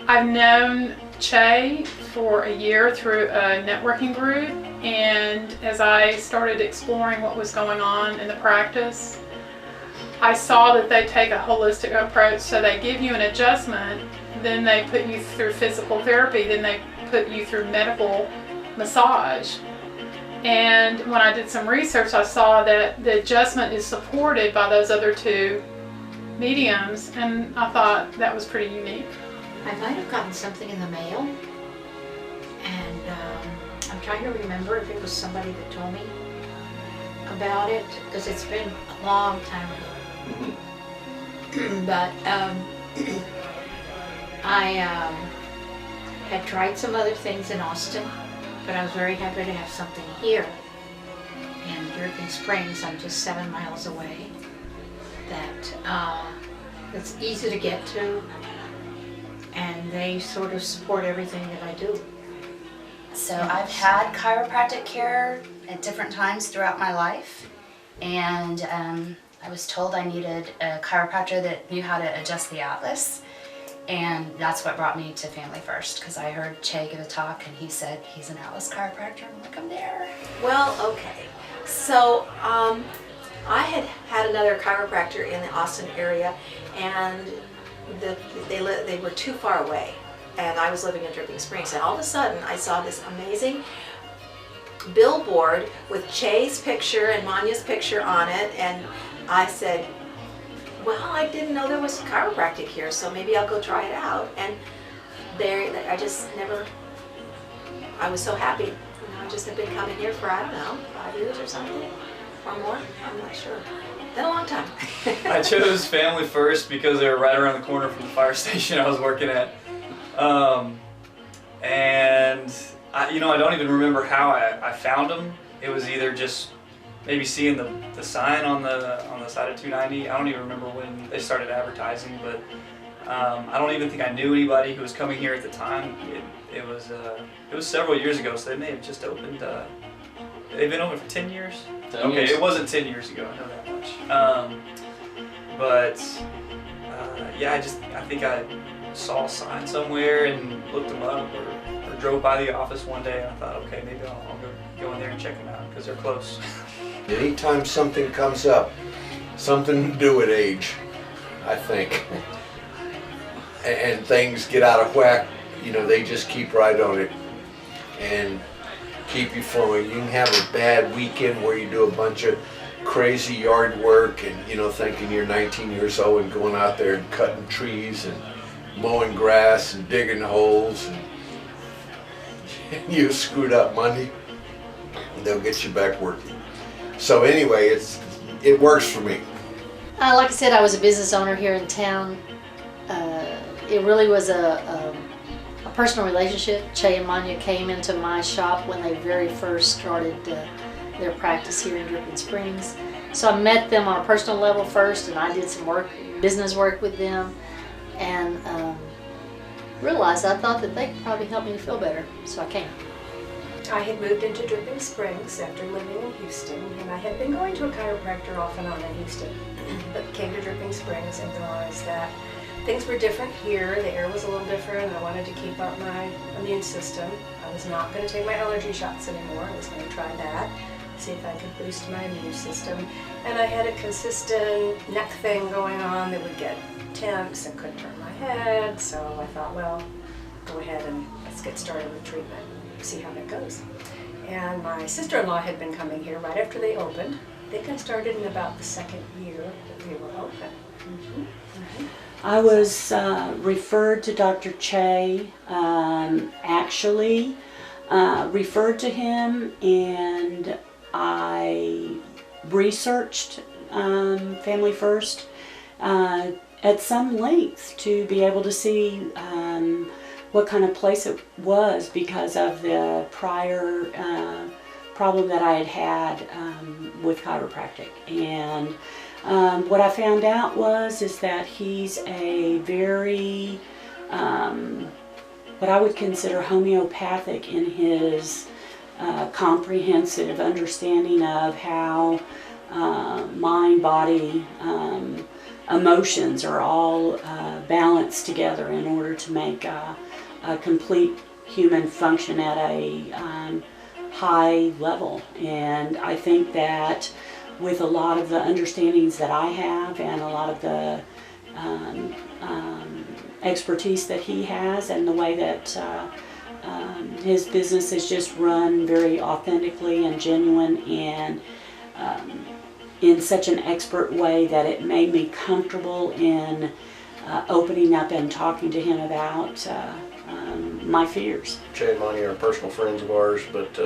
I've known Che for a year through a networking group, and as I started exploring what was going on in the practice, I saw that they take a holistic approach. So they give you an adjustment, then they put you through physical therapy, then they put you through medical massage. And when I did some research, I saw that the adjustment is supported by those other two mediums, and I thought that was pretty unique. I might have gotten something in the mail, and I'm trying to remember if it was somebody that told me about it, because it's been a long time ago. But I had tried some other things in Austin, but I was very happy to have something here in Dripping Springs. I'm just 7 miles away. That's easy to get to, and they sort of support everything that I do. So I've had chiropractic care at different times throughout my life, and I was told I needed a chiropractor that knew how to adjust the atlas, and that's what brought me to Family First, because I heard Che give a talk and he said he's an atlas chiropractor. I'm like, I'm there. Well, okay. So I had another chiropractor in the Austin area, and they were too far away, and I was living in Dripping Springs, and all of a sudden I saw this amazing billboard with Che's picture and Manya's picture on it, and I said, well, I didn't know there was chiropractic here, so maybe I'll go try it out. And I just never, I was so happy. I just have been coming here for, I don't know, 5 years or something, or more, I'm not sure. Been a long time. I chose Family First because they were right around the corner from the fire station I was working at. And I don't even remember how I found them. It was either just maybe seeing the sign on the side of 290. I don't even remember when they started advertising, but I don't even think I knew anybody who was coming here at the time. It was several years ago, so they may have just opened. They've been open for 10 years. Okay, it wasn't 10 years ago. I know that much. Yeah, I think I saw a sign somewhere and looked them up, or drove by the office one day, and I thought, okay, maybe I'll go in there and check them out because they're close. Anytime something comes up, something to do with age, I think, and things get out of whack, they just keep right on it and keep you flowing. You can have a bad weekend where you do a bunch of crazy yard work and, thinking you're 19 years old and going out there and cutting trees and mowing grass and digging holes, and you screwed up Monday, they'll get you back working. So anyway, it works for me. Like I said, I was a business owner here in town. It really was a personal relationship. Che and Manya came into my shop when they very first started their practice here in Dripping Springs. So I met them on a personal level first, and I did some business work with them, and realized I thought that they could probably help me to feel better, so I came. I had moved into Dripping Springs after living in Houston, and I had been going to a chiropractor off and on in Houston, but came to Dripping Springs and realized that things were different here. The air was a little different. I wanted to keep up my immune system. I was not going to take my allergy shots anymore. I was going to try that, see if I could boost my immune system. And I had a consistent neck thing going on that would get tense and couldn't turn my head, so I thought, well, go ahead and let's get started with treatment, see how that goes. And my sister-in-law had been coming here right after they opened. I think I started in about the second year that they were open. Mm-hmm. I was referred to Dr. Che, actually referred to him, and I researched Family First at some length to be able to see what kind of place it was because of the prior problem that I had with chiropractic. And what I found out is that he's a very, what I would consider homeopathic in his comprehensive understanding of how mind, body, emotions are all balanced together in order to make a complete human function at a high level. And I think that with a lot of the understandings that I have and a lot of the expertise that he has and the way that his business is just run very authentically and genuine and in such an expert way that it made me comfortable in opening up and talking to him about my fears. Jay and Monty are personal friends of ours, but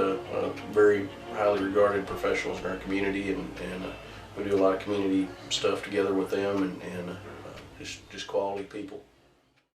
very highly regarded professionals in our community, and we do a lot of community stuff together with them, and just quality people.